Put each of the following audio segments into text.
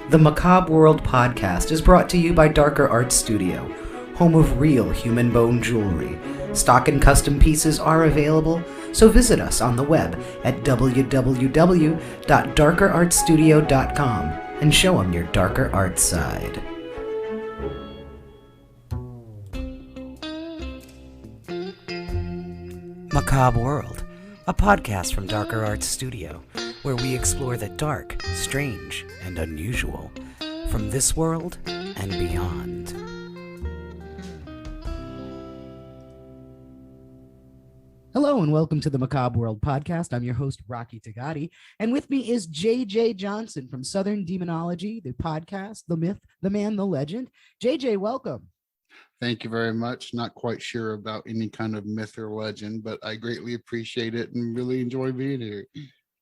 The Macabre World podcast is brought to you by Darker Art Studio, home of real human bone jewelry. Stock and custom pieces are available, so visit us on the web at www.darkerartstudio.com and show them your darker art side. Macabre World, a podcast from Darker Art Studio, where we explore the dark, strange, and unusual from this world and beyond. Hello and welcome to the Macabre World podcast. I'm your host, Rocky Digati, and with me is JJ Johnson from Southern Demonology, the podcast, the myth, the man, the legend. JJ, welcome. Thank you very much. Not quite sure about any kind of myth or legend, but I greatly appreciate it and really enjoy being here.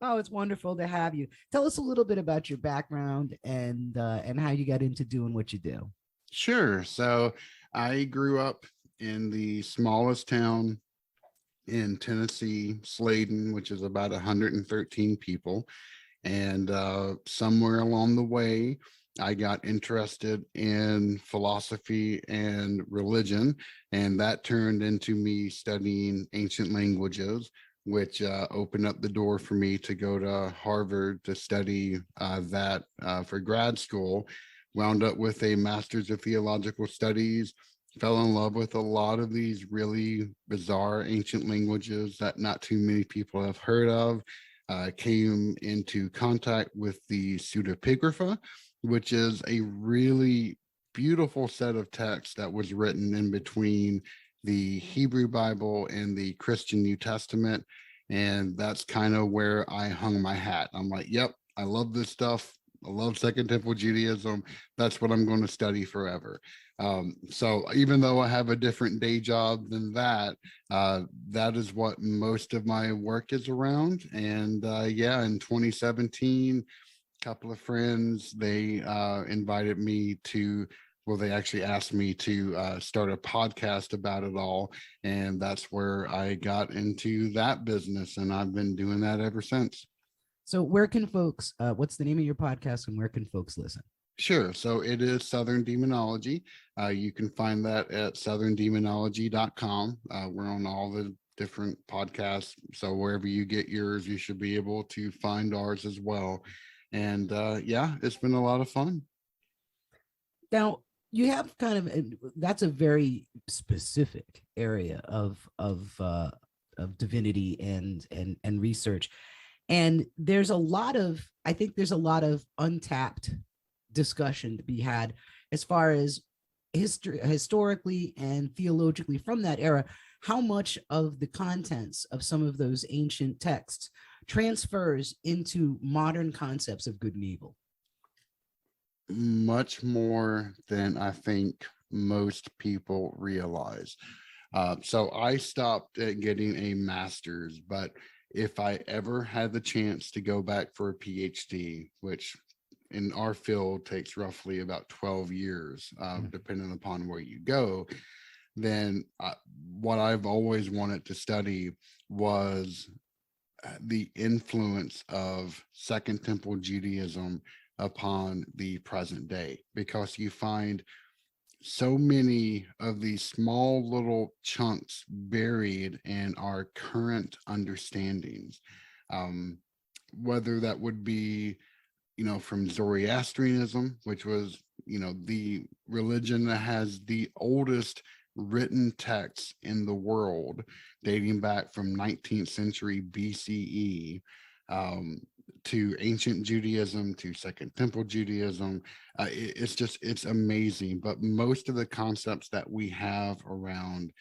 Oh, it's wonderful to have you. Tell us a little bit about your background and how you got into doing what you do. Sure. So I grew up in the smallest town in Tennessee, Sladen, which is about 113 people. And somewhere along the way, I got interested in philosophy and religion, and that turned into me studying ancient languages, which opened up the door for me to go to Harvard to study that for grad school. Wound up with a master's of theological studies, fell in love with a lot of these really bizarre ancient languages that not too many people have heard of. Came into contact with the pseudepigrapha, which is a really beautiful set of texts that was written in between the Hebrew Bible and the Christian New Testament. And that's kind of where I hung my hat. I'm like, yep, I love this stuff. I love Second Temple Judaism. That's what I'm going to study forever. So even though I have a different day job than that, that is what most of my work is around. And in 2017, a couple of friends, they invited me to, well, they actually asked me to start a podcast about it all. And that's where I got into that business. And I've been doing that ever since. So where can folks, what's the name of your podcast and where can folks listen? Sure. So it is Southern Demonology. You can find that at southerndemonology.com. We're on all the different podcasts. So wherever you get yours, you should be able to find ours as well. And it's been a lot of fun. Now, you have kind of, that's a very specific area of divinity and research. And there's a lot of, I think there's a lot of untapped discussion to be had as far as historically and theologically from that era, how much of the contents of some of those ancient texts transfers into modern concepts of good and evil. Much more than I think most people realize. So I stopped at getting a master's, but if I ever had the chance to go back for a PhD, which in our field takes roughly about 12 years, depending upon where you go, then what I've always wanted to study was the influence of Second Temple Judaism upon the present day, because you find so many of these small little chunks buried in our current understandings, whether that would be, from Zoroastrianism, which was, the religion that has the oldest written texts in the world, dating back from 19th century BCE, to ancient Judaism, to Second Temple Judaism. It's amazing. But most of the concepts that we have around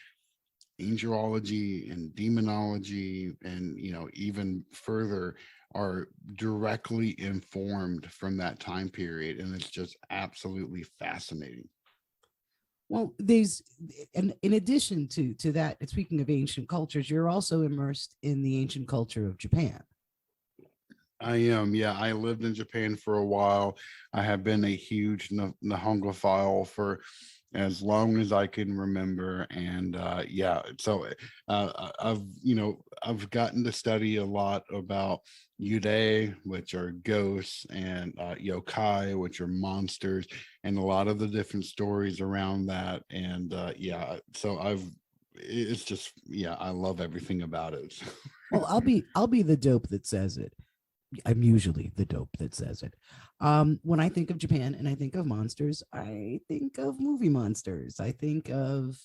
angelology and demonology and, even further are directly informed from that time period. And it's just absolutely fascinating. Well, and in addition to that, speaking of ancient cultures, you're also immersed in the ancient culture of Japan. I am. Yeah, I lived in Japan for a while. I have been a huge Nihongophile for as long as I can remember. And I've gotten to study a lot about, Yude, which are ghosts, and yokai, which are monsters, and a lot of the different stories around that. And yeah, so it's just, yeah, I love everything about it. Well, I'll be the dope that says it. I'm usually the dope that says it. When I think of Japan and I think of monsters, I think of movie monsters. I think of,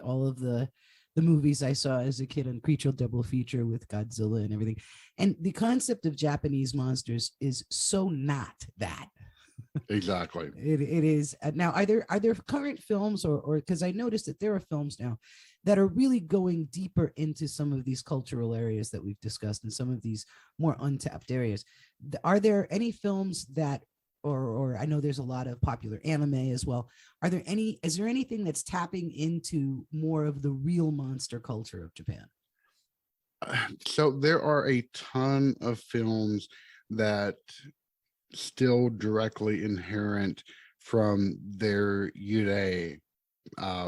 all of the movies I saw as a kid on Creature Double Feature with Godzilla and everything. And the concept of Japanese monsters is so not that. Exactly. It is now. Are there current films or because I noticed that there are films now that are really going deeper into some of these cultural areas that we've discussed and some of these more untapped areas. Are there any films that or I know there's a lot of popular anime as well. Is there anything that's tapping into more of the real monster culture of Japan? So there are a ton of films that still directly inherent from their Yurei,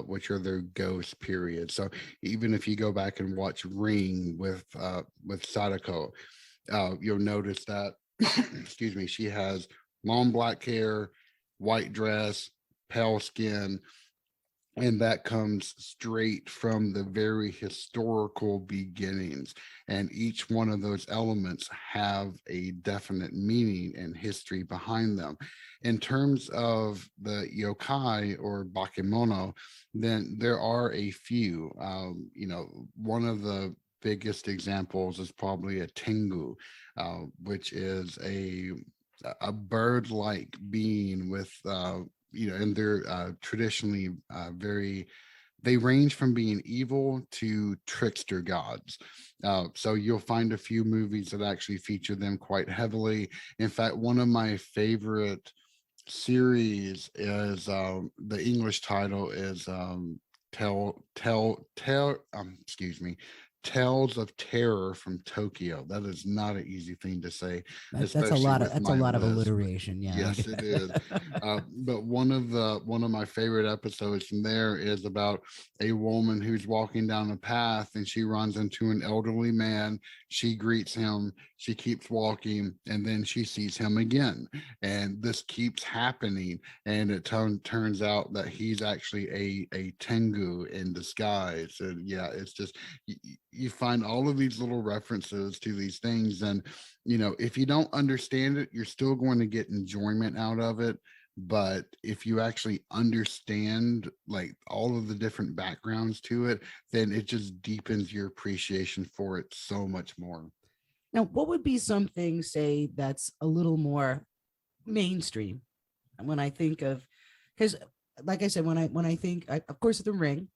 which are their ghost period. So even if you go back and watch Ring with Sadako, you'll notice that excuse me, she has long black hair, white dress, pale skin, and that comes straight from the very historical beginnings, and each one of those elements have a definite meaning and history behind them. In terms of the yokai or bakemono, then there are a few. One of the biggest examples is probably a tengu, which is a bird-like being with and they're traditionally very, they range from being evil to trickster gods. So you'll find a few movies that actually feature them quite heavily. In fact, one of my favorite series is the English title is excuse me, Tales of Terror from Tokyo. That is not an easy thing to say, especially with That's a my lot of list. alliteration. Yeah. Yes, it is. But one of my favorite episodes from there is about a woman who's walking down a path and she runs into an elderly man. She greets him. She keeps walking, and then she sees him again, and this keeps happening. And it turns out that he's actually a tengu in disguise. And yeah, it's just you find all of these little references to these things, and if you don't understand it, you're still going to get enjoyment out of it. But if you actually understand like all of the different backgrounds to it, then it just deepens your appreciation for it so much more. Now, what would be something, say, that's a little more mainstream when I think of, because like I said, when I think, of course, the ring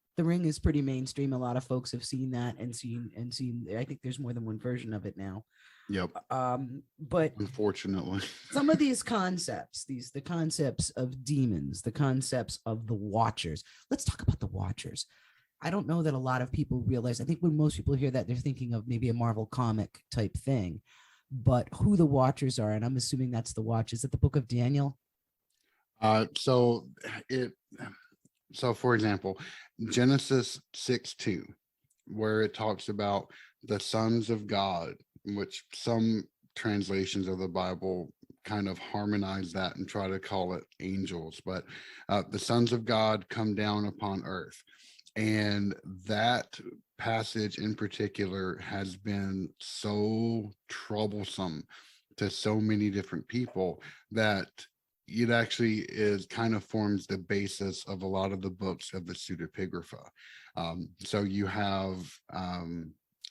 is pretty mainstream. A lot of folks have seen that and seen. I think there's more than one version of it now. Yep. But Unfortunately. some of these concepts, the concepts of demons, the concepts of the Watchers. Let's talk about the Watchers. I don't know that a lot of people realize. I think when most people hear that, they're thinking of maybe a Marvel comic type thing, but who the Watchers are, and I'm assuming that's the Watch. Is it the Book of Daniel? Uh, so it so for example, Genesis 6:2, where it talks about the sons of God, which some translations of the Bible kind of harmonize that and try to call it angels, but the sons of God come down upon earth. And that passage in particular has been so troublesome to so many different people that it actually is kind of forms the basis of a lot of the books of the pseudepigrapha. So you have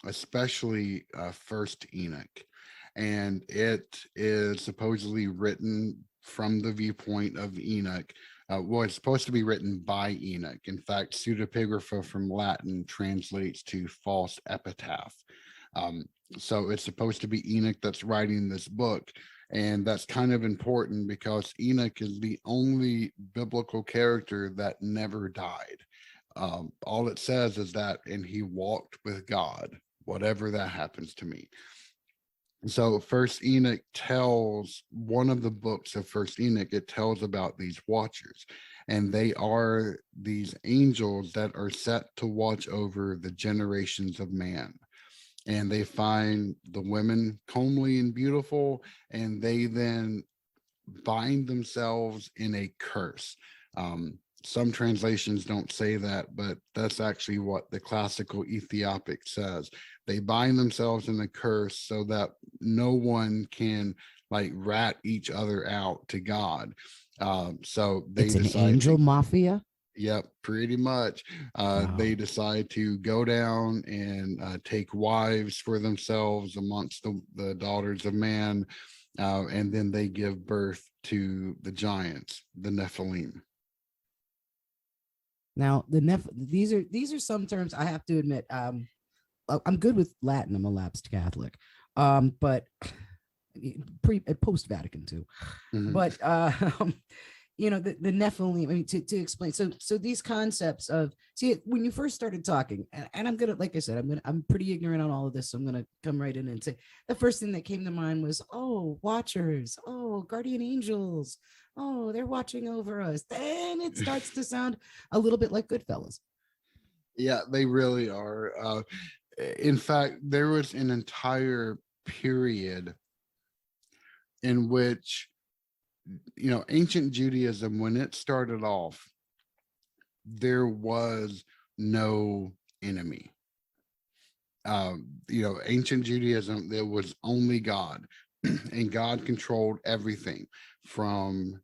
especially First Enoch, and it is supposedly written from the viewpoint of Enoch. Well, it's supposed to be written by Enoch. In fact, pseudepigrapha from Latin translates to false epitaph. Um, so it's supposed to be Enoch that's writing this book. And that's kind of important because Enoch is the only biblical character that never died. All it says is that, and he walked with God, whatever that happens to me. So First Enoch tells, one of the books of First Enoch, it tells about these watchers, and they are these angels that are set to watch over the generations of man. and they find the women comely and beautiful, and they then bind themselves in a curse. Some translations don't say that, but that's actually what the classical Ethiopic says. They bind themselves in a curse so that no one can like rat each other out to God. So they It's an decide to, angel mafia. yep, pretty much. Wow. They decide to go down and take wives for themselves amongst the daughters of man, and then they give birth to the giants, the Nephilim. Now these are some terms I have to admit. I'm good with Latin. I'm a lapsed Catholic, but post Vatican II. Mhm. But the Nephilim. I mean, to explain. So these concepts of, see, when you first started talking, and I'm gonna, like I said, I'm pretty ignorant on all of this, so I'm gonna come right in and say the first thing that came to mind was, oh, watchers, oh, guardian angels, oh, they're watching over us. Then it starts to sound a little bit like Goodfellas. Yeah, they really are. In fact, there was an entire period in which, ancient Judaism, when it started off, there was no enemy. Ancient Judaism, there was only God, and God controlled everything from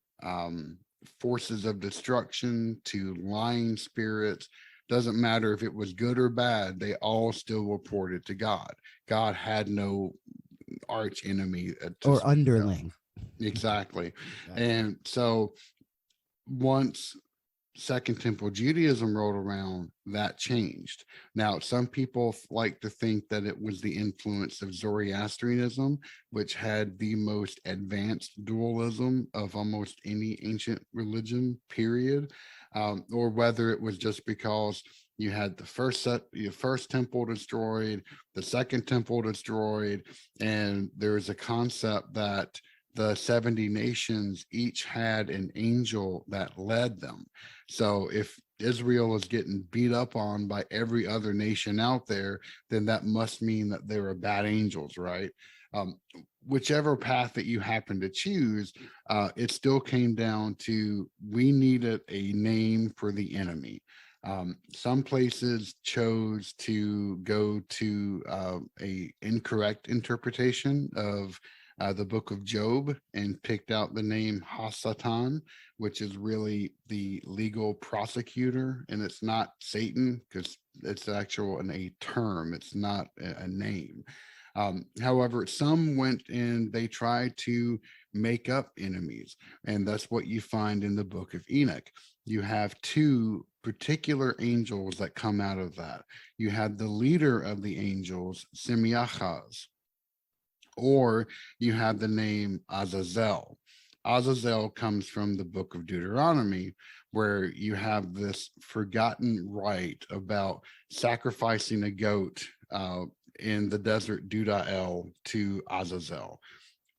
forces of destruction to lying spirits. Doesn't matter if it was good or bad, they all still reported to God. God had no arch enemy to Or speak of. underling. Exactly. Gotcha. And so once Second Temple Judaism rolled around, that changed. Now, some people like to think that it was the influence of Zoroastrianism, which had the most advanced dualism of almost any ancient religion, period, or whether it was just because you had your first temple destroyed, the second temple destroyed, and there is a concept that the 70 nations each had an angel that led them. So if Israel is getting beat up on by every other nation out there, then that must mean that there are bad angels, right? Um, Whichever path that you happen to choose, it still came down to we needed a name for the enemy. Some places chose to go to a incorrect interpretation of the book of Job and picked out the name Hasatan, which is really the legal prosecutor, and it's not Satan because it's a term. It's not a name. However, some went and they tried to make up enemies, and that's what you find in the book of Enoch. You have two particular angels that come out of that. You had the leader of the angels, Semiachaz, or you have the name Azazel. Azazel comes from the book of Deuteronomy, where you have this forgotten rite about sacrificing a goat in the desert Dudael to Azazel.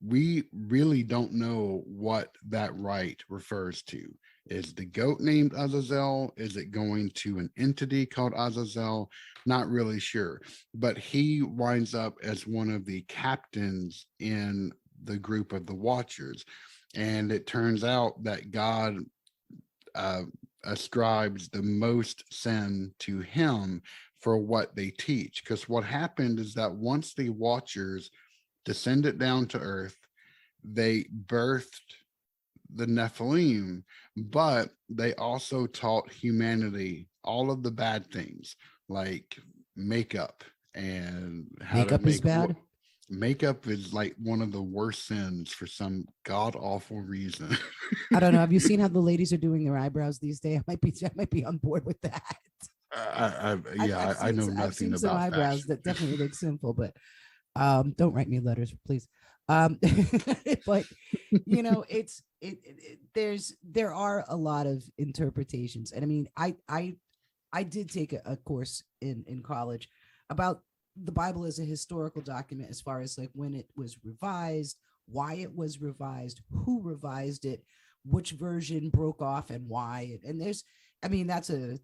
We really don't know what that rite refers to. Is the goat named Azazel? Is it going to an entity called Azazel? Not really sure. But he winds up as one of the captains in the group of the Watchers. And it turns out that God uh, ascribes the most sin to him for what they teach. Because what happened is that once the Watchers descended down to earth, they birthed the Nephilim, but they also taught humanity all of the bad things like makeup and how to Makeup is make bad. makeup is like one of the worst sins for some god awful reason. I don't know. Have you seen how the ladies are doing their eyebrows these days? I might be on board with that. I know I've nothing seen some about eyebrows fashion. that definitely look simple, but don't write me letters, please. But there are a lot of interpretations, and I mean, I did take a course in college about the Bible as a historical document, as far as like when it was revised, why it was revised, who revised it, which version broke off, and why. And there's, I mean, that's a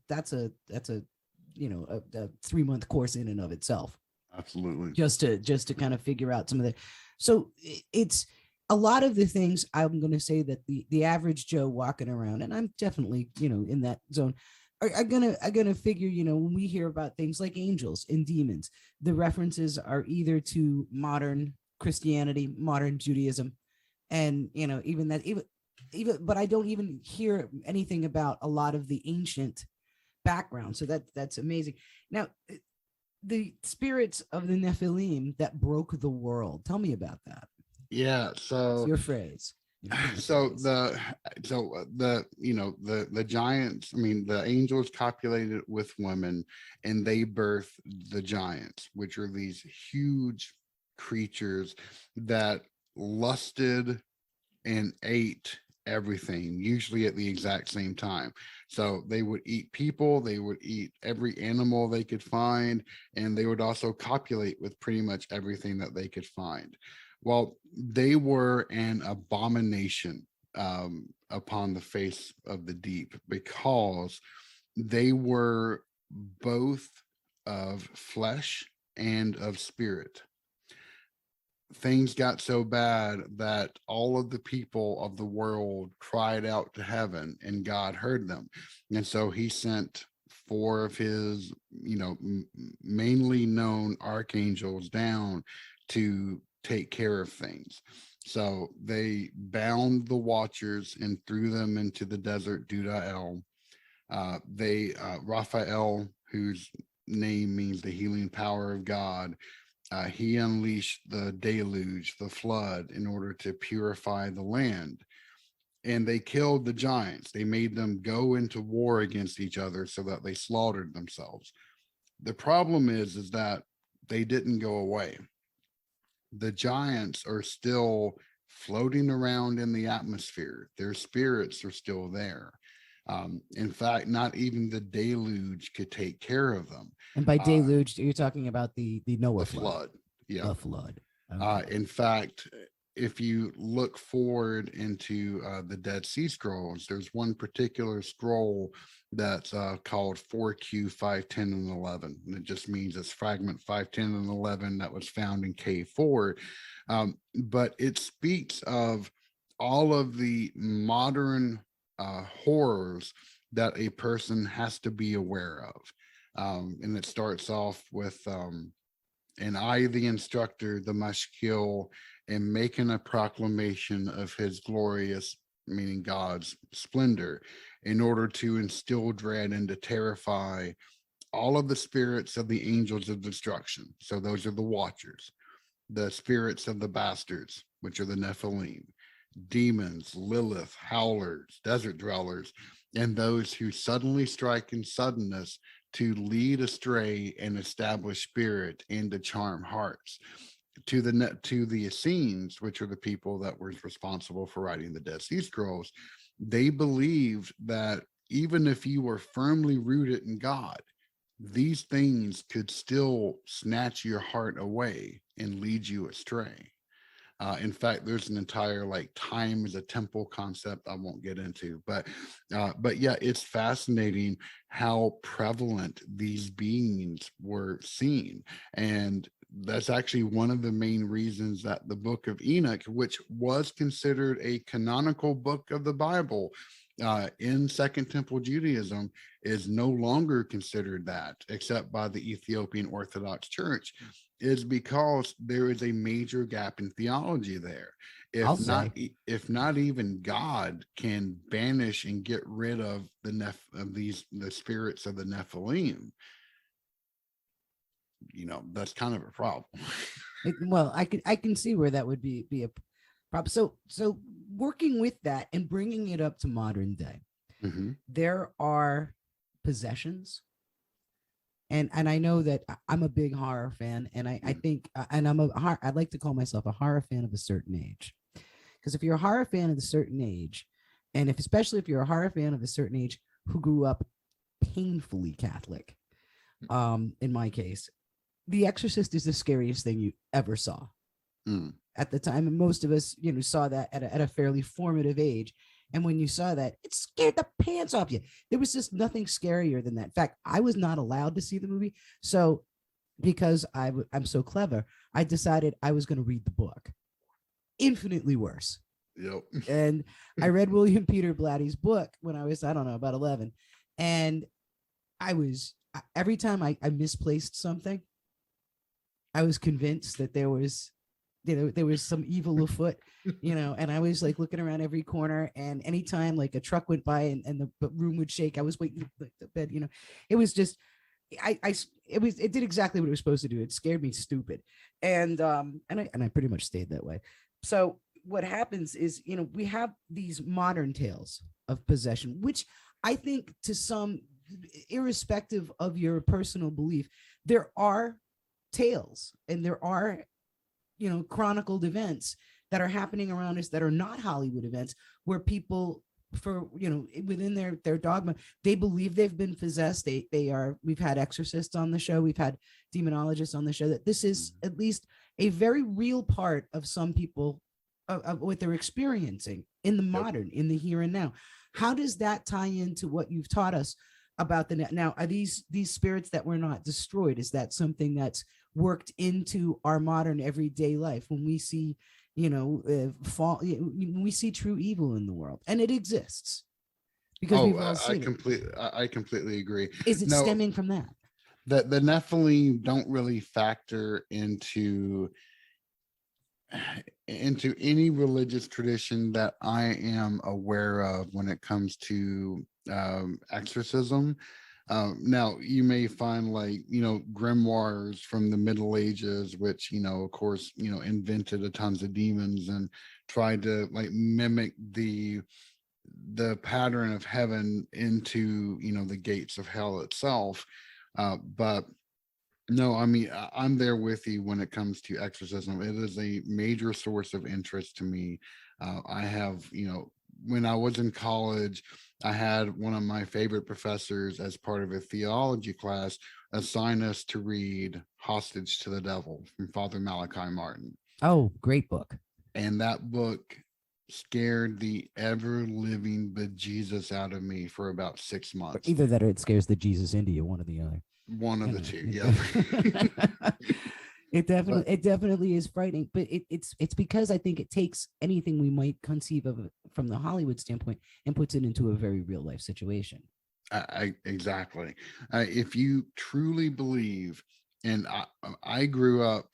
3-month course in and of itself. Absolutely. just to kind of figure out some of the. So it's a lot of the things I'm going to say that the average Joe walking around, and I'm definitely in that zone, are gonna figure, when we hear about things like angels and demons, the references are either to modern Christianity, modern Judaism, and even that, even but I don't even hear anything about a lot of the ancient background. So that's amazing. Now, the spirits of the Nephilim that broke the world. Tell me about that. Yeah. It's So your phrase. Your so phrase. the giants, I mean, the angels copulated with women, and they birthed the giants, which are these huge creatures that lusted and ate everything, usually at the exact same time. So they would eat people, they would eat every animal they could find, and they would also copulate with pretty much everything that they could find. Well, they were an abomination upon the face of the deep, because they were both of flesh and of spirit. Things got so bad that all of the people of the world cried out to heaven, and God heard them. And so he sent four of his, mainly known archangels down to take care of things. So they bound the watchers and threw them into the desert due to El. Raphael, whose name means the healing power of God, he unleashed the deluge, the flood, in order to purify the land. And they killed the giants. They made them go into war against each other so that they slaughtered themselves. The problem is that they didn't go away. The giants are still floating around in the atmosphere. Their spirits are still there. In fact, not even the deluge could take care of them. And by Uh, deluge, you're talking about the Noah the flood. flood. Yeah. The flood. Okay. In fact, if you look forward into the Dead Sea Scrolls, there's one particular scroll that's called 4Q 510 and 11. And it just means it's fragment 510 and 11 that was found in K4. But it speaks of all of the modern horrors that a person has to be aware of. And it starts off with and I, the instructor, the mashkil, am making a proclamation of his glorious, meaning God's splendor, in order to instill dread and to terrify all of the spirits of the angels of destruction. So those are the watchers, the spirits of the bastards, which are the Nephilim, demons, Lilith, howlers, desert dwellers, and those who suddenly strike in suddenness to lead astray and establish spirit and to charm hearts. To the Essenes, which are the people that were responsible for writing the Dead Sea Scrolls, they believed that even if you were firmly rooted in God, these things could still snatch your heart away and lead you astray. In fact, there's an entire like time as a temple concept I won't get into, but yeah, it's fascinating how prevalent these beings were seen, and that's actually one of the main reasons that the Book of Enoch, which was considered a canonical book of the Bible in Second Temple Judaism, is no longer considered that, except by the Ethiopian Orthodox Church, is because there is a major gap in theology there. I'll If not, say. if not even God can banish and get rid of the spirits of the Nephilim, that's kind of a problem. Well, I can see where that would be a problem. So working with that and bringing it up to modern day, Mm-hmm. there are possessions, and I know that I'm a big horror fan, and I think and I'd like to call myself a horror fan of a certain age, because if you're a horror fan of a certain age, and especially if you're a horror fan of a certain age who grew up painfully Catholic, in my case, The Exorcist is the scariest thing you ever saw at the time, and most of us saw that at a fairly formative age. And when you saw that, it scared the pants off you. There was just nothing scarier than that. In fact, I was not allowed to see the movie. So because I'm so clever, I decided I was going to read the book. Infinitely worse. Yep. And I read William Peter Blatty's book when I was, I don't know, about 11. And I was, every time I misplaced something, I was convinced that there was some evil afoot, and I was like looking around every corner, and anytime like a truck went by and the room would shake, I was waiting for the bed, it was just, it did exactly what it was supposed to do. It scared me stupid. And I pretty much stayed that way. So what happens is, we have these modern tales of possession, which I think to some, irrespective of your personal belief, there are tales and there are, chronicled events that are happening around us that are not Hollywood events, where people, for within their dogma, they believe they've been possessed. They are, we've had exorcists on the show, we've had demonologists on the show, that this is at least a very real part of some people, of what they're experiencing in the modern, in the here and now. How does that tie into what you've taught us about the net? Now, are these spirits that were not destroyed, is that something that's worked into our modern everyday life when we see, we see true evil in the world, and it exists because we've all seen I completely agree. Is it No, stemming from that? the Nephilim don't really factor into any religious tradition that I am aware of when it comes to exorcism. Now, you may find like, grimoires from the Middle Ages, which, of course, invented a tons of demons and tried to like mimic the pattern of heaven into, the gates of hell itself. But no, I mean, I'm there with you when it comes to exorcism. It is a major source of interest to me. I have, when I was in college, I had one of my favorite professors, as part of a theology class, assign us to read Hostage to the Devil from Father Malachi Martin. Oh, great book. And that book scared the ever living bejesus out of me for about 6 months. Either that or it scares the Jesus into you, one or the other. One of the two, yeah. It definitely is frightening, but it's because I think it takes anything we might conceive of from the Hollywood standpoint and puts it into a very real life situation. Exactly. If you truly believe, and I grew up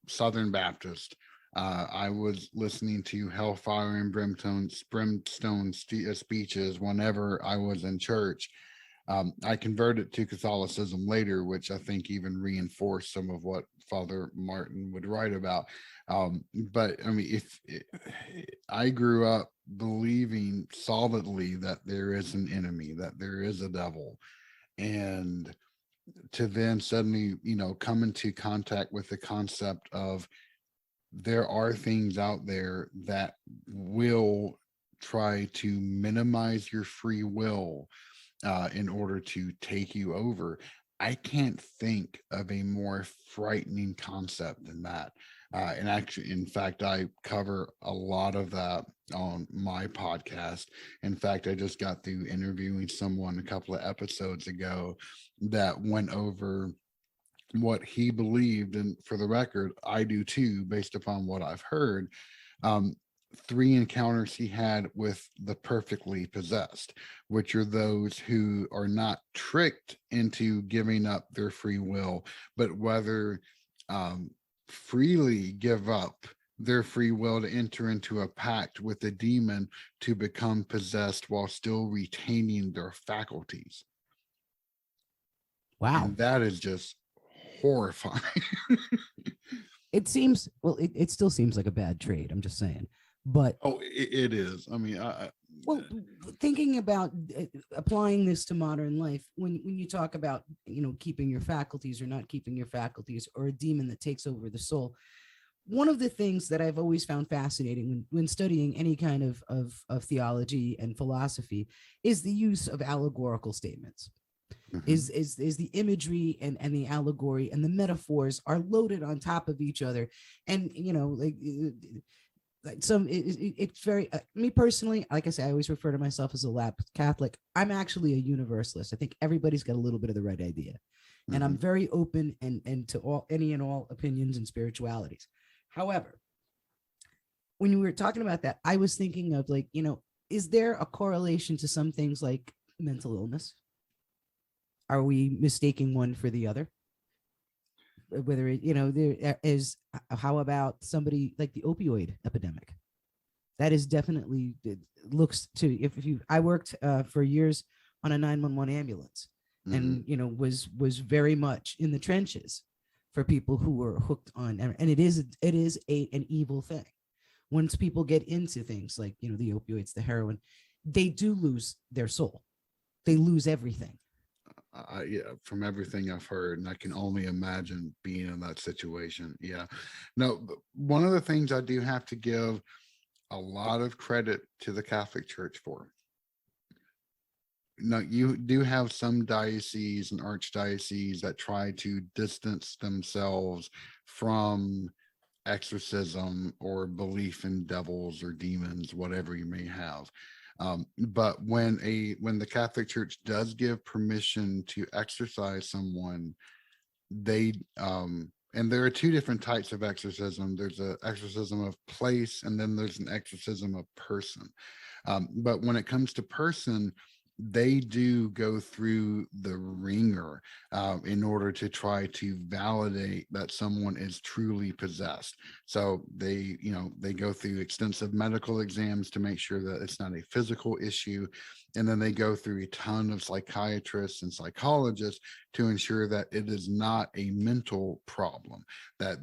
Southern Baptist. I was listening to Hellfire and Brimstone speeches whenever I was in church. I converted to Catholicism later, which I think even reinforced some of what Father Martin would write about. But I mean, I grew up believing solidly that there is an enemy, that there is a devil, and to then suddenly, come into contact with the concept of there are things out there that will try to minimize your free will in order to take you over. I can't think of a more frightening concept than that. And actually, in fact, I cover a lot of that on my podcast. In fact, I just got through interviewing someone a couple of episodes ago that went over what he believed. And for the record, I do too, based upon what I've heard. 3 encounters he had with the perfectly possessed, which are those who are not tricked into giving up their free will, but whether freely give up their free will to enter into a pact with the demon to become possessed while still retaining their faculties. Wow. And that is just horrifying. It seems, well, it still seems like a bad trade. I'm just saying. But it is. I mean, well, thinking about applying this to modern life, when you talk about, keeping your faculties or not keeping your faculties, or a demon that takes over the soul, one of the things that I've always found fascinating when studying any kind of theology and philosophy is the use of allegorical statements. Mm-hmm. Is the imagery and the allegory and the metaphors are loaded on top of each other, and it's very me personally, like I say, I always refer to myself as a lapsed Catholic. I'm actually a universalist. I think everybody's got a little bit of the right idea. And I'm Mhm. very open and to all any and all opinions and spiritualities. However, when you were talking about that, I was thinking of like, is there a correlation to some things like mental illness? Are we mistaking one for the other? Whether there is, how about somebody like the opioid epidemic? That is definitely, it looks to, if you, I worked for years on a 911 ambulance, Mhm. and was very much in the trenches for people who were hooked on, and it is an evil thing. Once people get into things like the opioids, the heroin, they do lose their soul, they lose everything. Yeah, from everything I've heard, and I can only imagine being in that situation. Yeah. No, but one of the things I do have to give a lot of credit to the Catholic Church for. No, you do have some dioceses and archdioceses that try to distance themselves from exorcism or belief in devils or demons, whatever you may have. But when the Catholic Church does give permission to exorcise someone, they and there are two different types of exorcism. There's an exorcism of place, and then there's an exorcism of person. But when it comes to person, they do go through the ringer in order to try to validate that someone is truly possessed. So they go through extensive medical exams to make sure that it's not a physical issue, and then they go through a ton of psychiatrists and psychologists to ensure that it is not a mental problem. That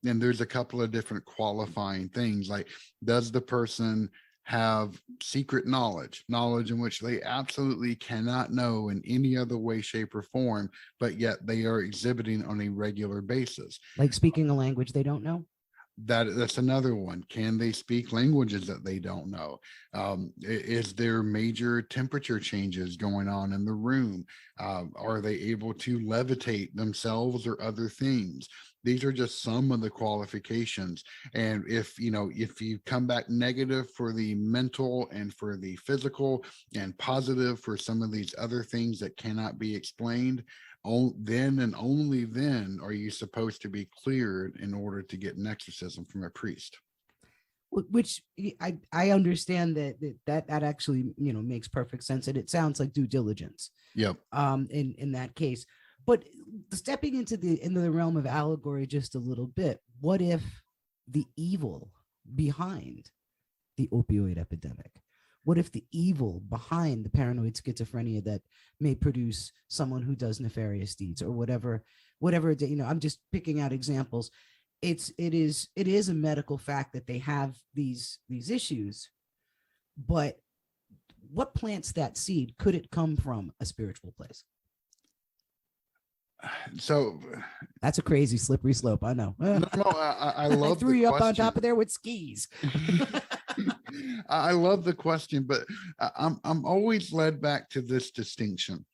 and there's a couple of different qualifying things, like, does the person have secret knowledge in which they absolutely cannot know in any other way, shape, or form, but yet they are exhibiting on a regular basis? Like speaking a language they don't know. That's another one. Can they speak languages that they don't know? Is there major temperature changes going on in the room? Are they able to levitate themselves or other things? These are just some of the qualifications. And if you come back negative for the mental and for the physical, and positive for some of these other things that cannot be explained, then and only then are you supposed to be cleared in order to get an exorcism from a priest. Which I understand that actually makes perfect sense, and it sounds like due diligence Yep. in that case. But stepping into the realm of allegory just a little bit, what if the evil behind the opioid epidemic, what if the evil behind the paranoid schizophrenia that may produce someone who does nefarious deeds, or whatever I'm just picking out examples. It is a medical fact that they have these issues, but what plants that seed? Could it come from a spiritual place? So That's a crazy slippery slope, I know. no, I I love threw the you up on top question. of there with skis. I love the question, but I'm always led back to this distinction.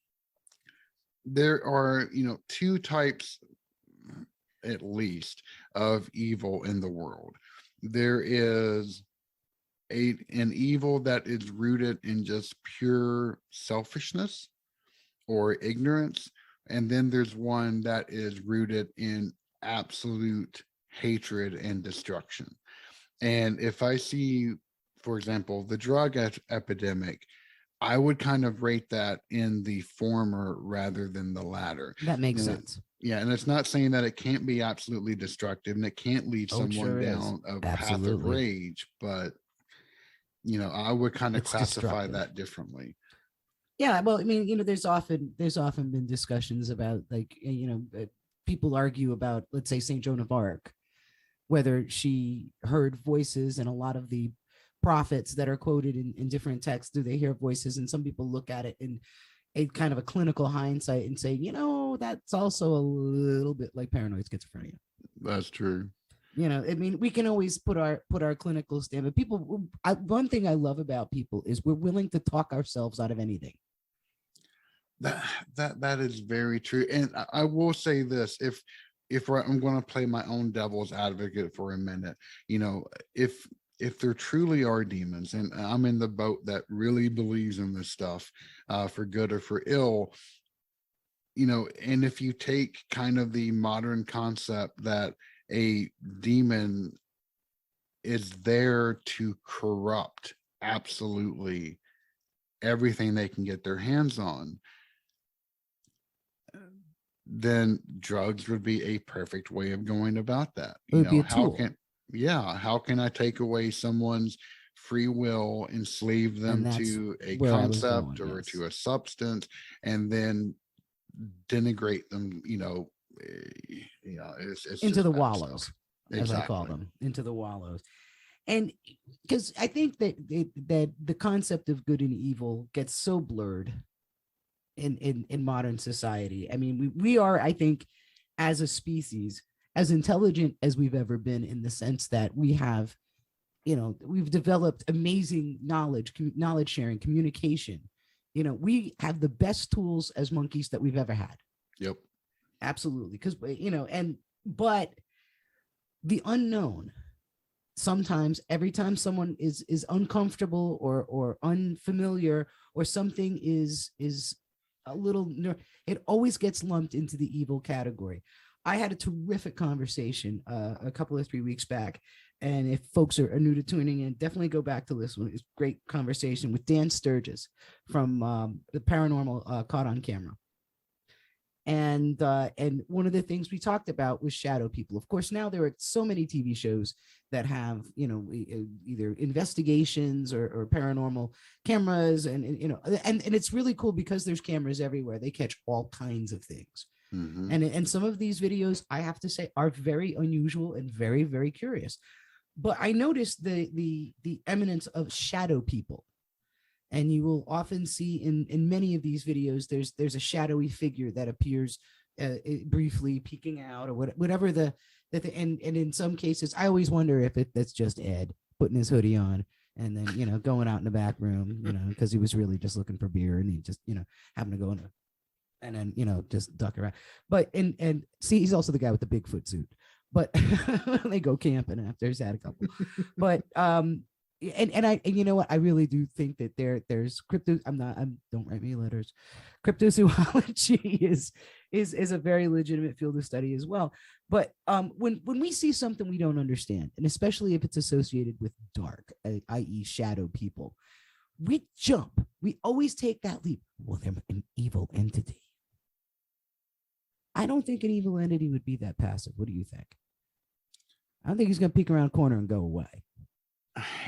There are two types, at least, of evil in the world. There is an evil that is rooted in just pure selfishness or ignorance, and then there's one that is rooted in absolute hatred and destruction. And if I see, for example, the drug epidemic, I would kind of rate that in the former rather than the latter. That makes And sense. yeah, and it's not saying that it can't be absolutely destructive and it can't lead Oh, it someone sure is. down a path of Absolutely. rage, but I would kind of It's classify destructive. that differently. Yeah, well, I mean, there's often been discussions about, like, people argue about, let's say, Saint Joan of Arc, whether she heard voices, and a lot of the prophets that are quoted in different texts, do they hear voices? And some people look at it in a kind of a clinical hindsight and say, that's also a little bit like paranoid schizophrenia. That's true. I mean, we can always put our clinical stand, but one thing I love about people is we're willing to talk ourselves out of anything. That is very true. And I will say this: I'm going to play my own devil's advocate for a minute, if there truly are demons, and I'm in the boat that really believes in this stuff, for good or for ill, and if you take kind of the modern concept that a demon is there to corrupt absolutely everything they can get their hands on, then drugs would be a perfect way of going about that. It would be a tool. How can I take away someone's free will, enslave And them that's to a where I was concept going. or Yes. to a substance, and then denigrate them, it's Into just the bad wallows, stuff. as I call them, into the wallows. And because I think that that the concept of good and evil gets so blurred in modern society. I mean, we are, I think, as a species, as intelligent as we've ever been, in the sense that we have, we've developed amazing knowledge sharing, communication. We have the best tools as monkeys that we've ever had. Yep. Absolutely. Because, but the unknown, sometimes, every time someone is uncomfortable or unfamiliar, or something is a little, it always gets lumped into the evil category. I had a terrific conversation a couple of 3 weeks back, and if folks are new to tuning in, definitely go back to this one. It's a great conversation with Dan Sturgis from the Paranormal Caught on Camera. And one of the things we talked about was shadow people. Of course, now there are so many TV shows that have, either investigations or paranormal cameras, and it's really cool because there's cameras everywhere. They catch all kinds of things. Mm-hmm. And some of these videos, I have to say, are very unusual and very, very curious. But I noticed the eminence of shadow people. And you will often see in many of these videos, there's a shadowy figure that appears briefly peeking out, or whatever and in some cases, I always wonder if that's just Ed putting his hoodie on and then going out in the back room, because he was really just looking for beer, and he just happened to go in and then just duck around. But and see, he's also the guy with the Bigfoot suit. But they go camping after he's had a couple. But and you know what, I really do think that there's crypto. Don't write me letters. Cryptozoology is a very legitimate field of study as well. But when we see something we don't understand, and especially if it's associated with dark, i.e. shadow people, we jump. We always take that leap. Well, they're an evil entity. I don't think an evil entity would be that passive. What do you think? I don't think he's going to peek around a corner and go away.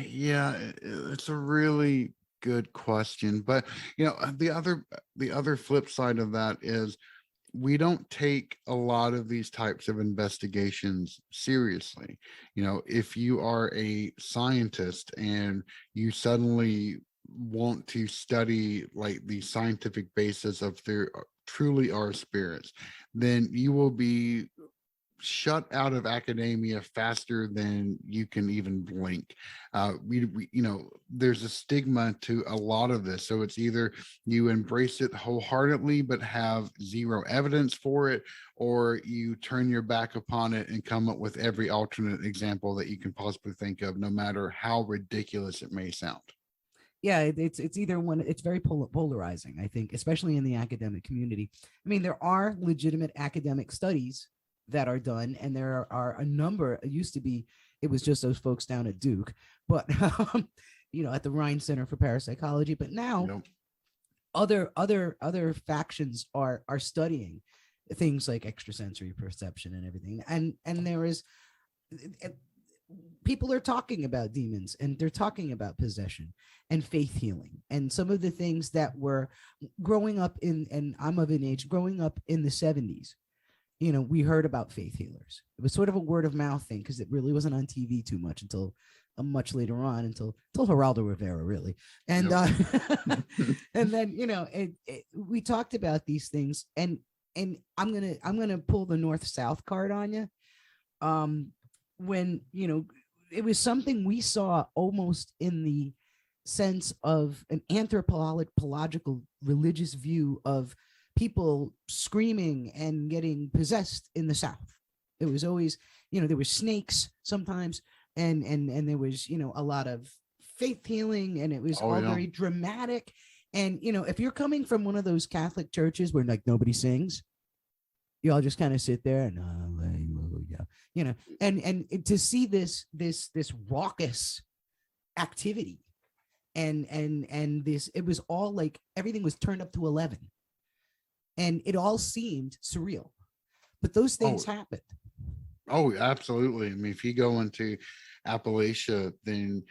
Yeah, it's a really good question. But the other flip side of that is we don't take a lot of these types of investigations seriously. If you are a scientist and you suddenly want to study like the scientific basis of there truly are spirits, then you will be shut out of academia faster than you can even blink. There's a stigma to a lot of this. So it's either you embrace it wholeheartedly but have zero evidence for it, or you turn your back upon it and come up with every alternate example that you can possibly think of, no matter how ridiculous it may sound. Yeah, it's either one. It's very polarizing, I think, especially in the academic community. I mean, there are legitimate academic studies that are done, and there are a number. It used to be, it was just those folks down at Duke, but at the Rhine Center for Parapsychology. But now, other factions are studying things like extrasensory perception and everything, and there is. People are talking about demons, and they're talking about possession and faith healing, and some of the things that were growing up in, and I'm of an age growing up in the 70s. We heard about faith healers. It was sort of a word of mouth thing, because it really wasn't on TV too much until much later on, until Geraldo Rivera, really. And and then we talked about these things, and I'm gonna pull the north-south card on you. When it was something we saw almost in the sense of an anthropological religious view of people screaming and getting possessed in the South. It was always, there were snakes sometimes, and there was, a lot of faith healing, and it was very dramatic. And if you're coming from one of those Catholic churches where like nobody sings, you all just kind of sit there and hallelujah, and to see this raucous activity, and this, it was all like everything was turned up to 11, and it all seemed surreal, but those things Oh, happened. oh, absolutely. I mean, if you go into Appalachia, then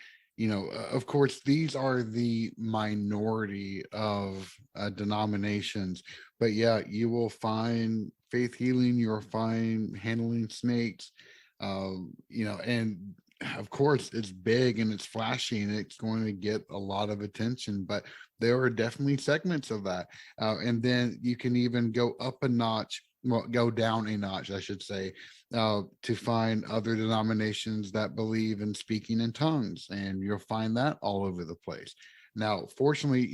of course, these are the minority of denominations, but yeah, you will find faith healing, you'll find handling snakes, and of course, it's big and it's flashy and it's going to get a lot of attention, but there are definitely segments of that. And then you can even go up a notch, well, go down a notch, I should say, to find other denominations that believe in speaking in tongues, and you'll find that all over the place. Now, fortunately,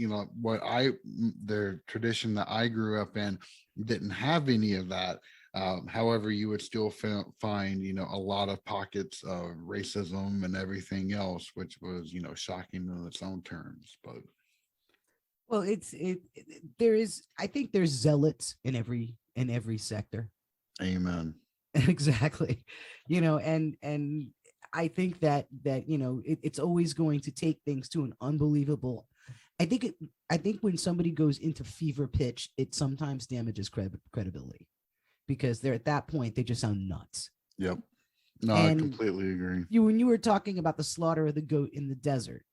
the tradition that I grew up in didn't have any of that. However, you would still find, a lot of pockets of racism and everything else, which was, shocking in its own terms. But Well, there is, I think there's zealots in every sector. amen. Exactly. And I think that it's always going to take things to an unbelievable. I think when somebody goes into fever pitch, it sometimes damages credibility, because they're at that point they just sound nuts. Yep. No, I And completely agree. when you were talking about the slaughter of the goat in the desert,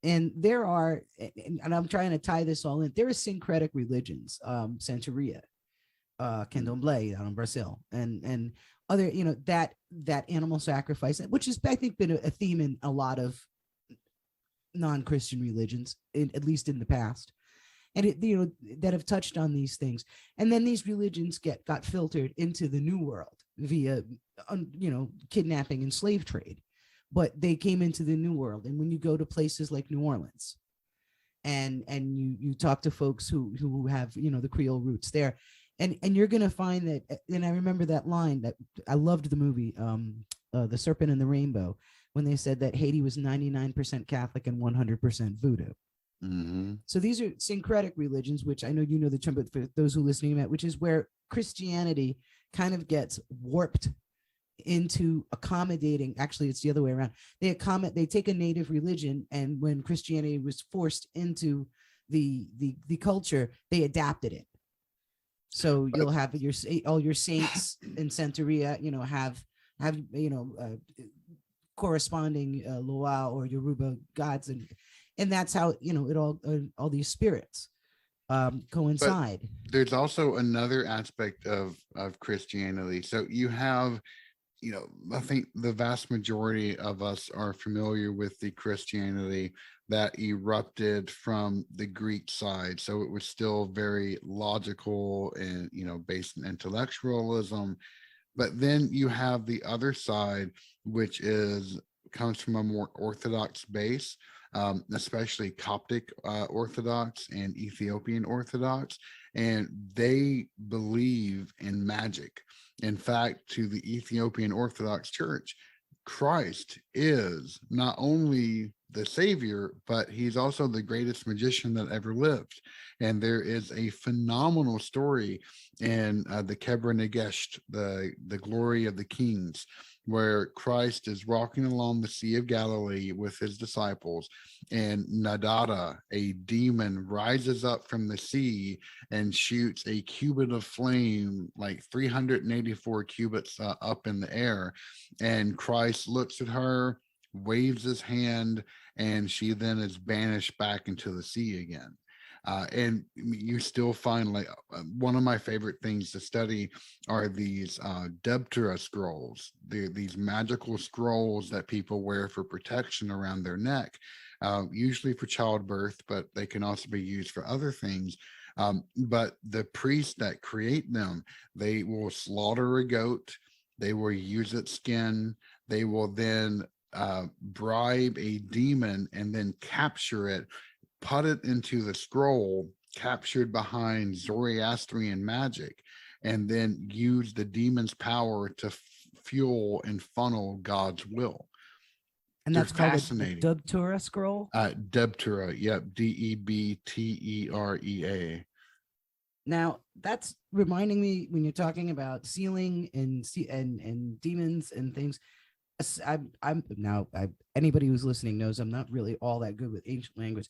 and there are, and I'm trying to tie this all in, there are syncretic religions, Santeria, Candomblé down in Brazil, and other, that animal sacrifice, which has, I think, been a theme in a lot of non-Christian religions, at least in the past, and that have touched on these things. And then these religions got filtered into the New World via kidnapping and slave trade, but they came into the New World. And when you go to places like New Orleans, and you talk to folks who have the Creole roots there, and you're gonna find that. And I remember that line that I loved, the movie, The Serpent and the Rainbow, when they said that Haiti was 99% Catholic and 100% Voodoo. Mm-hmm. So these are syncretic religions, which I know the term, but for those who are listening, which is where Christianity kind of gets warped into accommodating. Actually, it's the other way around. They take a native religion, and when Christianity was forced into the culture, they adapted it. So you'll have all your saints in Santeria, have corresponding Loa or Yoruba gods, and that's how it all these spirits But coincide. there's also another aspect of Christianity. So you have, I think the vast majority of us are familiar with the Christianity that erupted from the Greek side. So it was still very logical and, based in intellectualism. But then you have the other side, which comes from a more Orthodox base, especially Coptic Orthodox and Ethiopian Orthodox, and they believe in magic. In fact, to the Ethiopian Orthodox Church, Christ is not only the savior, but he's also the greatest magician that ever lived. And there is a phenomenal story in the Kebra Nagesht, the glory of the kings, where Christ is walking along the Sea of Galilee with his disciples, and Nadada, a demon, rises up from the sea and shoots a cubit of flame, like 384 cubits up in the air. And Christ looks at her, waves his hand, and she then is banished back into the sea again. And you still find, like, one of my favorite things to study are these Debtera scrolls, these magical scrolls that people wear for protection around their neck, usually for childbirth, but they can also be used for other things. But the priests that create them, they will slaughter a goat, they will use its skin, they will then bribe a demon and then capture it, put it into the scroll captured behind Zoroastrian magic, and then use the demon's power to fuel and funnel God's will. And They're that's called the fascinating. Dubtura scroll. Debtura, yep, Debterea. Now that's reminding me when you're talking about sealing and and demons and things. I'm now anybody who's listening knows I'm not really all that good with ancient language.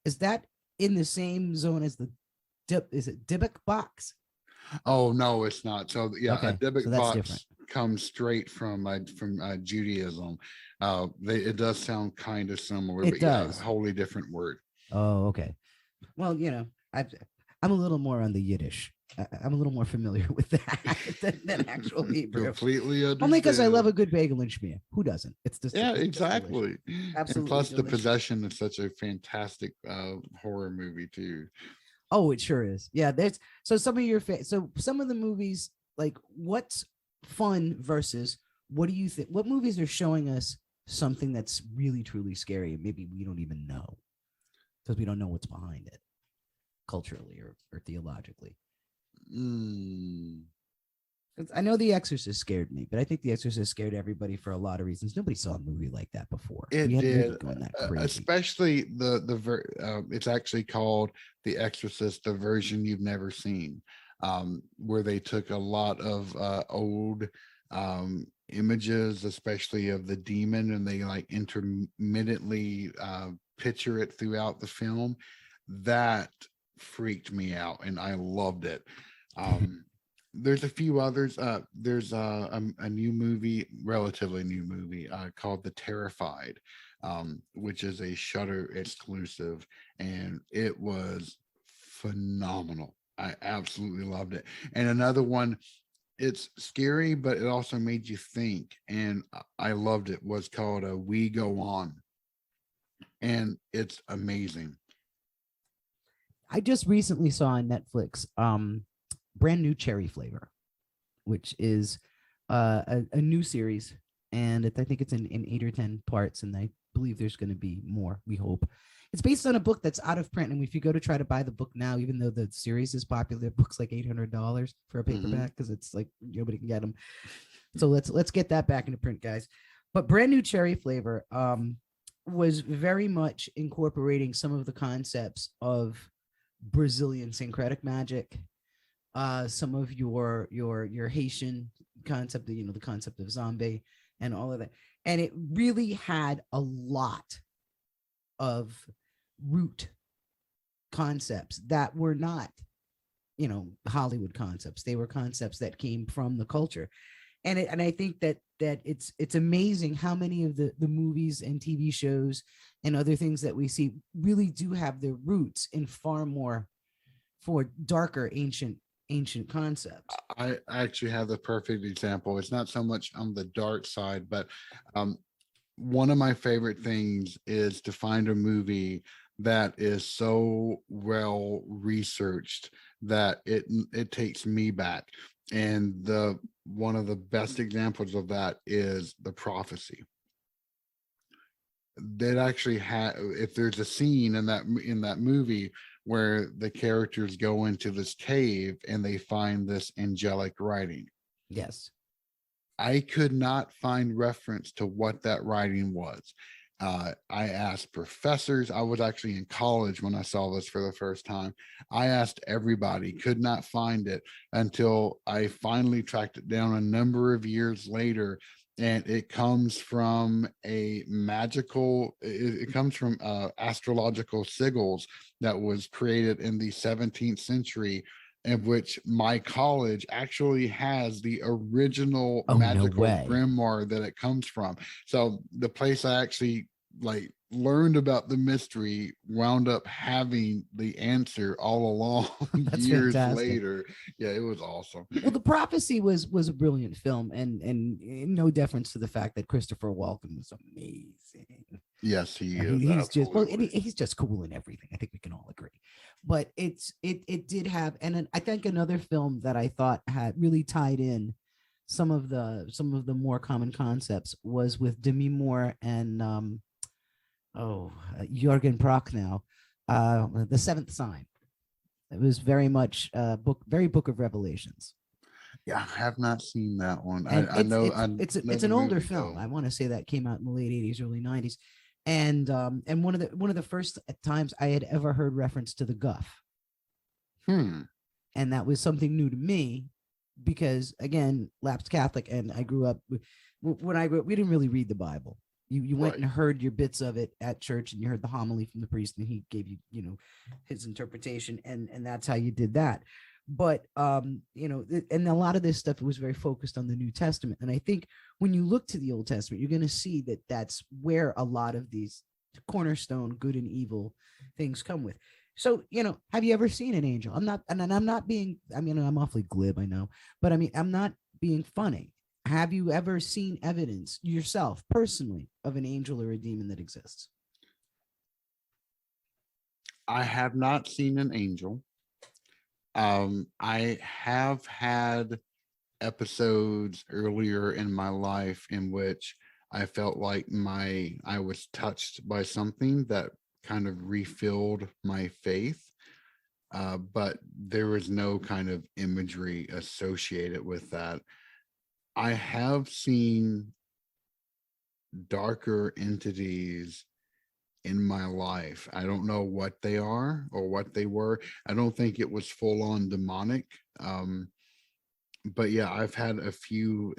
Is that in the same zone as the is it Dybbuk box? Oh no, it's not. So yeah, a Okay, so Dybbuk that's different. box comes straight from Judaism. It does sound kind of similar, It but yeah, does. wholly different word. Oh, okay. Well, I I'm a little more on the Yiddish. I'm a little more familiar with that than actual Hebrew. Completely Only because I love understand. a good bagel and schmear. Who doesn't? Yeah, It's just delicious. exactly. And Absolutely plus, The delicious. Possession is such a fantastic horror movie too. Oh, it sure is. Yeah, there's so some of your so some of the movies, like what's fun versus what do you think? What movies are showing us something that's really truly scary and maybe we don't even know because we don't know what's behind it culturally or theologically. Mm. I know The Exorcist scared me, but I think The Exorcist scared everybody for a lot of reasons. Nobody saw a movie like that before. We It hadn't did, really gone that crazy. especially it's actually called The Exorcist, the version you've never seen, where they took a lot of old images, especially of the demon, and they like intermittently picture it throughout the film. That freaked me out, and I loved it. Um, there's a few others. There's a new movie, relatively new movie, called The Terrified, which is a Shutter exclusive, and it was phenomenal. I absolutely loved it. And another one, it's scary, but it also made you think, and I loved it. Was called We Go On, and it's amazing. I just recently saw on Netflix brand new cherry flavor, which is a new series, and I think it's in 8 or 10 parts, and I believe there's going to be more. We hope. It's based on a book that's out of print, and if you go to try to buy the book now, even though the series is popular, the book's like $800 for a Hmm. paperback because it's like nobody can get them. So let's get that back into print, guys. But brand new cherry flavor was very much incorporating some of the concepts of Brazilian syncretic magic, some of your Haitian concept, the concept of zombie and all of that. And it really had a lot of root concepts that were not, Hollywood concepts. They were concepts that came from the culture. And I think that it's amazing how many of the movies and TV shows and other things that we see really do have their roots in far more for darker ancient concepts. I actually have the perfect example. It's not so much on the dark side, but um, one of my favorite things is to find a movie that is so well researched that it takes me back. And the one of the best examples of that is The Prophecy. That actually had, if there's a scene in that movie where the characters go into this cave and they find this angelic writing. Yes. I could not find reference to what that writing was. I asked professors. I was actually in college when I saw this for the first time. I asked everybody, could not find it until I finally tracked it down a number of years later. And it comes from it comes from astrological sigils that was created in the 17th century, in which my college actually has the original Oh, no magical way. grimoire that it comes from. So the place I actually like learned about the mystery wound up having the answer all along That's years fantastic. later. Yeah, it was awesome. Well, The Prophecy was a brilliant film, and no deference to the fact that Christopher Walken was amazing. Yes, he is He's just well, absolutely. he's just cool in everything. I think we can all agree. But it did have, and I think another film that I thought had really tied in some of the more common concepts was with Demi Moore and Jürgen Prochnow, The Seventh Sign. It was very much very Book of Revelations. Yeah, I have not seen that one. And I know know it's the an older movie film. though. I want to say that came out in the late 80s, early 90s. And one of the first times I had ever heard reference to the Guff. Hmm. And that was something new to me because, again, lapsed Catholic, and I grew up when I grew up, we didn't really read the Bible. You went and Right. heard your bits of it at church, and you heard the homily from the priest, and he gave you, his interpretation, and that's how you did that. But and a lot of this stuff was very focused on the New Testament, and I think when you look to the Old Testament, you're going to see that that's where a lot of these cornerstone good and evil things come with. So, have you ever seen an angel? I'm not, and I'm not being, I mean, I'm awfully glib, I know, but I mean, I'm not being funny. Have you ever seen evidence yourself personally of an angel or a demon that exists? I have not seen an angel. I have had episodes earlier in my life in which I felt like I was touched by something that kind of refilled my faith. But there was no kind of imagery associated with that. I have seen darker entities in my life. I don't know what they are or what they were. I don't think it was full on demonic. But yeah, I've had a few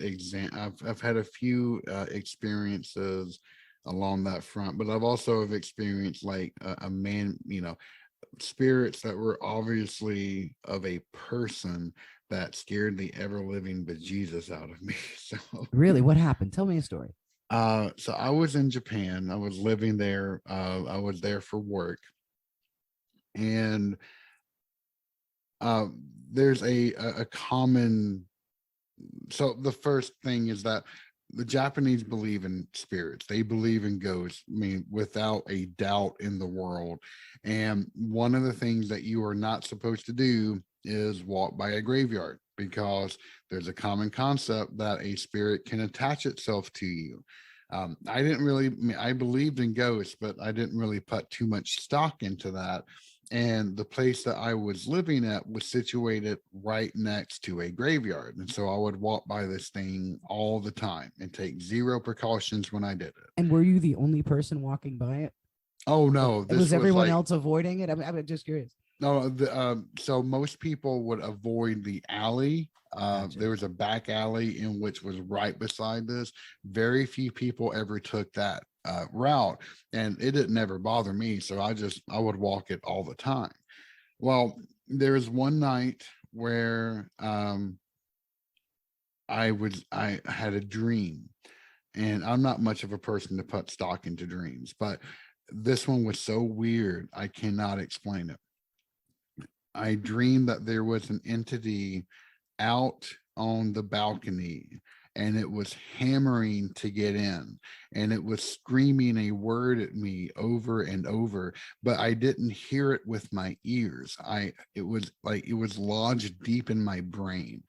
experiences along that front, but I've also have experienced like a man, spirits that were obviously of a person that scared the ever living bejesus out of me. So Really? What happened? Tell me a story. so I was in Japan. I was living there. I was there for work, and uh, there's a common. So the first thing is that the Japanese believe in spirits. They believe in ghosts. I mean, without a doubt in the world. And one of the things that you are not supposed to do is walk by a graveyard because there's a common concept that a spirit can attach itself to you. I didn't really, I mean, I believed in ghosts, but I didn't really put too much stock into that. And the place that I was living at was situated right next to a graveyard. And so I would walk by this thing all the time and take zero precautions when I did it. And were you the only person walking by it? Oh no, Was this was everyone like else avoiding it? I'm just curious. no, so most people would avoid the alley. Gotcha. There was a back alley in which was right beside this. Very few people ever took that route, and it didn't never bother me. So I would walk it all the time. Well, there was one night where I had a dream, and I'm not much of a person to put stock into dreams, but this one was so weird I cannot explain it. I dreamed that there was an entity out on the balcony and it was hammering to get in and it was screaming a word at me over and over, but I didn't hear it with my ears. It was like it was lodged deep in my brain.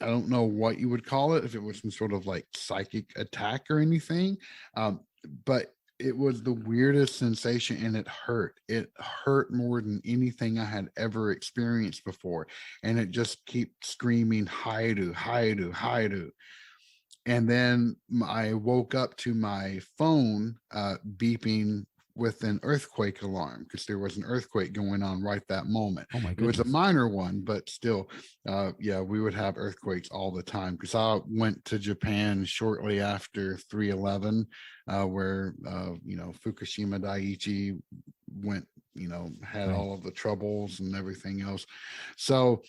I don't know what you would call it, if it was some sort of like psychic attack or anything. But it was the weirdest sensation and it hurt. It hurt more than anything I had ever experienced before. And it just kept screaming, Haidu, Haidu, Haidu. And then I woke up to my phone beeping with an earthquake alarm because there was an earthquake going on right that moment. Oh my It was a goodness. minor one, but still, yeah, we would have earthquakes all the time because I went to Japan shortly after 3/11, where Fukushima Daiichi went, had Right. all of the troubles and everything else. So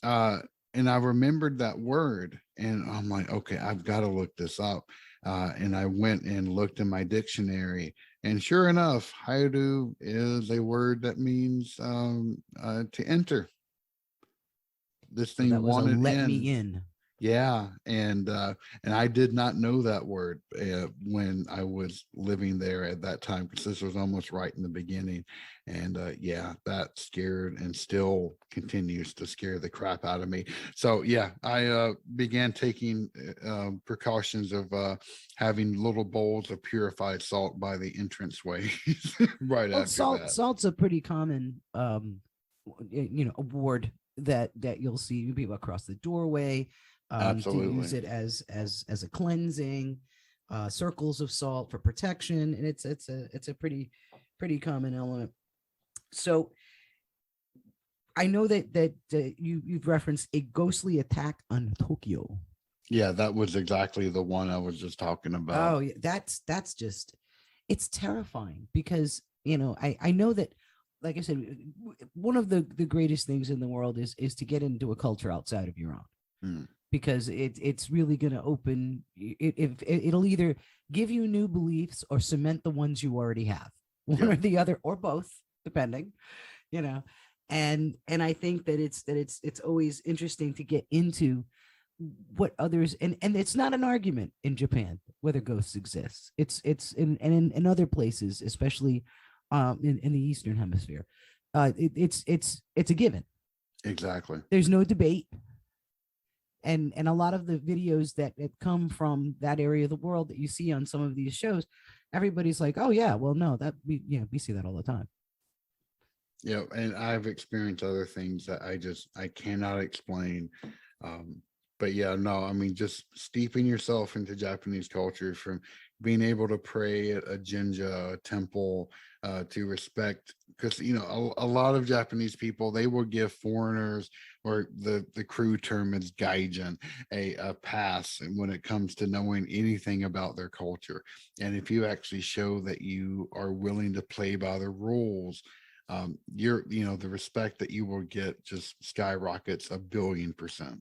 uh and I remembered that word, and I'm like, okay, I've got to look this up. And I went and looked in my dictionary, and sure enough, Haidu is a word that means to enter. This So that thing was a wanted let in. me in. Yeah, and I did not know that word when I was living there at that time because this was almost right in the beginning, and yeah, that scared and still continues to scare the crap out of me. So yeah, I began taking precautions of having little bowls of purified salt by the entranceway right Well, after that. salt's a pretty common award that you'll see people across the doorway, to use Absolutely. it as a cleansing, circles of salt for protection, and it's a pretty common element. So I know that you've referenced a ghostly attack on Tokyo. Yeah, that was exactly the one I was just talking about. Oh yeah, that's just, it's terrifying because I know that, like I said, one of the greatest things in the world is to get into a culture outside of your own, Mm, because it's really going to open it'll either give you new beliefs or cement the ones you already have, one yep, or the other or both, depending, you know. And I think that it's always interesting to get into what others, and it's not an argument in Japan whether ghosts exist. It's in other places, especially in the Eastern Hemisphere. It's a given. exactly. There's no debate. And a lot of the videos that come from that area of the world that you see on some of these shows, everybody's like, oh yeah, well no, that we see that all the time. Yeah, and I've experienced other things that I cannot explain. Um, but yeah, no, I mean, just steeping yourself into Japanese culture, from being able to pray at a jinja, a temple, to respect, because a lot of Japanese people, they will give foreigners, or the crew term is gaijin, a pass when it comes to knowing anything about their culture. And if you actually show that you are willing to play by the rules, the respect that you will get just skyrockets 1 billion%.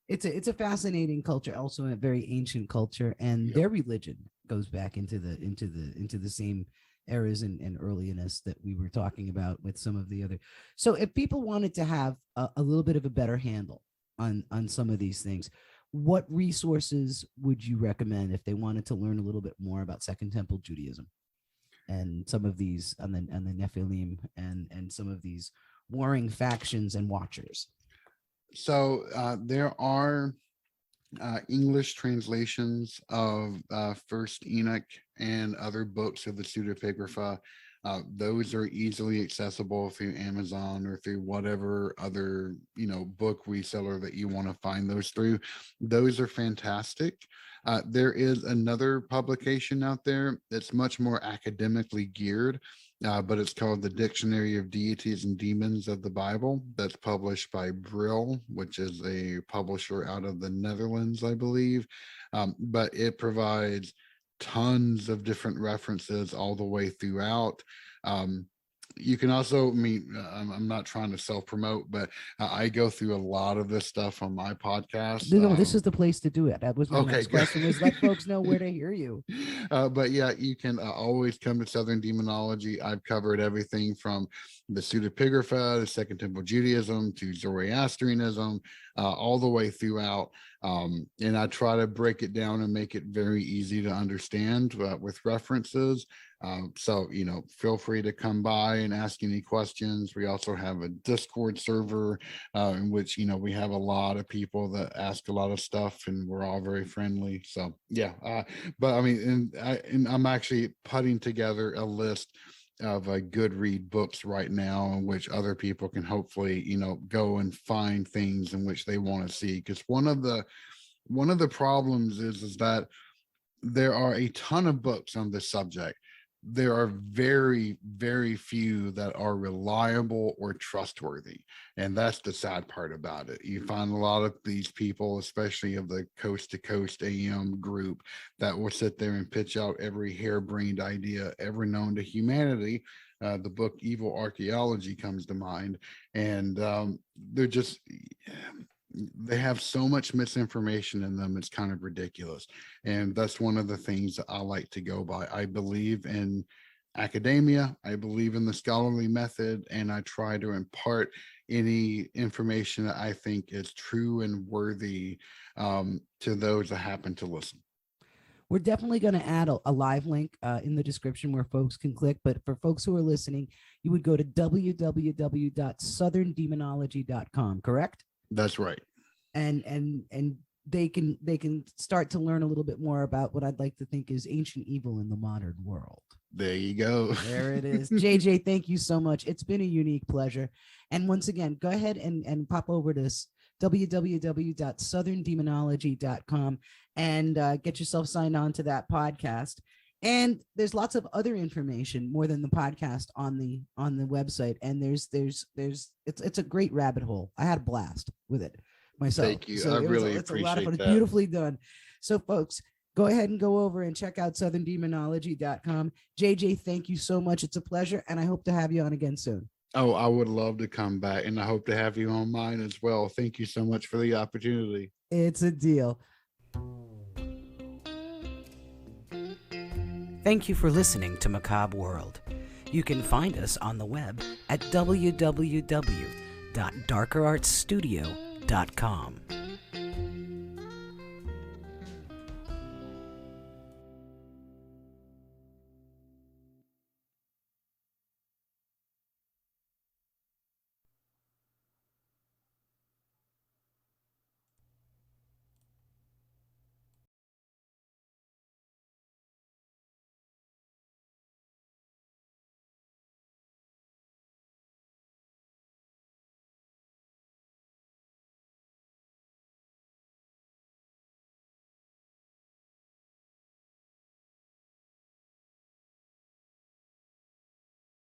It's a fascinating culture, also a very ancient culture, and Yep. their religion goes back into the same eras and earliness that we were talking about with some of the other. So if people wanted to have a little bit of a better handle on some of these things, what resources would you recommend if they wanted to learn a little bit more about Second Temple Judaism and some of these, and the Nephilim, and some of these warring factions and watchers? So there are English translations of First Enoch and other books of the pseudepigrapha. Those are easily accessible through Amazon or through whatever other book reseller that you want to find those through. Those are fantastic. There is another publication out there that's much more academically geared, but it's called the Dictionary of Deities and Demons of the Bible. That's published by Brill, which is a publisher out of the Netherlands, I believe. But it provides tons of different references all the way throughout. You can also, I'm not trying to self promote, but I go through a lot of this stuff on my podcast. No, this is the place to do it. That was my Okay, next good. question, was let folks know where to hear you. But yeah, you can always come to Southern Demonology. I've covered everything from the pseudepigrapha to Second Temple Judaism to Zoroastrianism, all the way throughout. And I try to break it down and make it very easy to understand with references. So, feel free to come by and ask any questions. We also have a Discord server in which, we have a lot of people that ask a lot of stuff, and we're all very friendly. So, yeah. But I mean, and I'm actually putting together a list of good read books right now, in which other people can hopefully, go and find things in which they want to see. Because one of the problems is that there are a ton of books on this subject. There are very, very few that are reliable or trustworthy. And that's the sad part about it. You find a lot of these people, especially of the coast to coast AM group, that will sit there and pitch out every harebrained idea ever known to humanity. The book Evil Archaeology comes to mind. And they're just, they have so much misinformation in them, it's kind of ridiculous. And that's one of the things that I like to go by. I believe in academia, I believe in the scholarly method, and I try to impart any information that I think is true and worthy to those that happen to listen. We're definitely going to add a live link in the description where folks can click. But for folks who are listening, you would go to www.southerndemonology.com, correct? That's right. And they can start to learn a little bit more about what I'd like to think is ancient evil in the modern world. There you go. There it is. JJ, thank you so much. It's been a unique pleasure. And once again, go ahead and pop over to www.southerndemonology.com and get yourself signed on to that podcast. And there's lots of other information more than the podcast on the website. And it's a great rabbit hole. I had a blast with it myself. Thank you. I really appreciate a lot of fun. that. It's beautifully done. So folks, go ahead and go over and check out southerndemonology.com. JJ, thank you so much. It's a pleasure. And I hope to have you on again soon. Oh, I would love to come back, and I hope to have you on mine as well. Thank you so much for the opportunity. It's a deal. Thank you for listening to Macabre World. You can find us on the web at www.darkerartsstudio.com.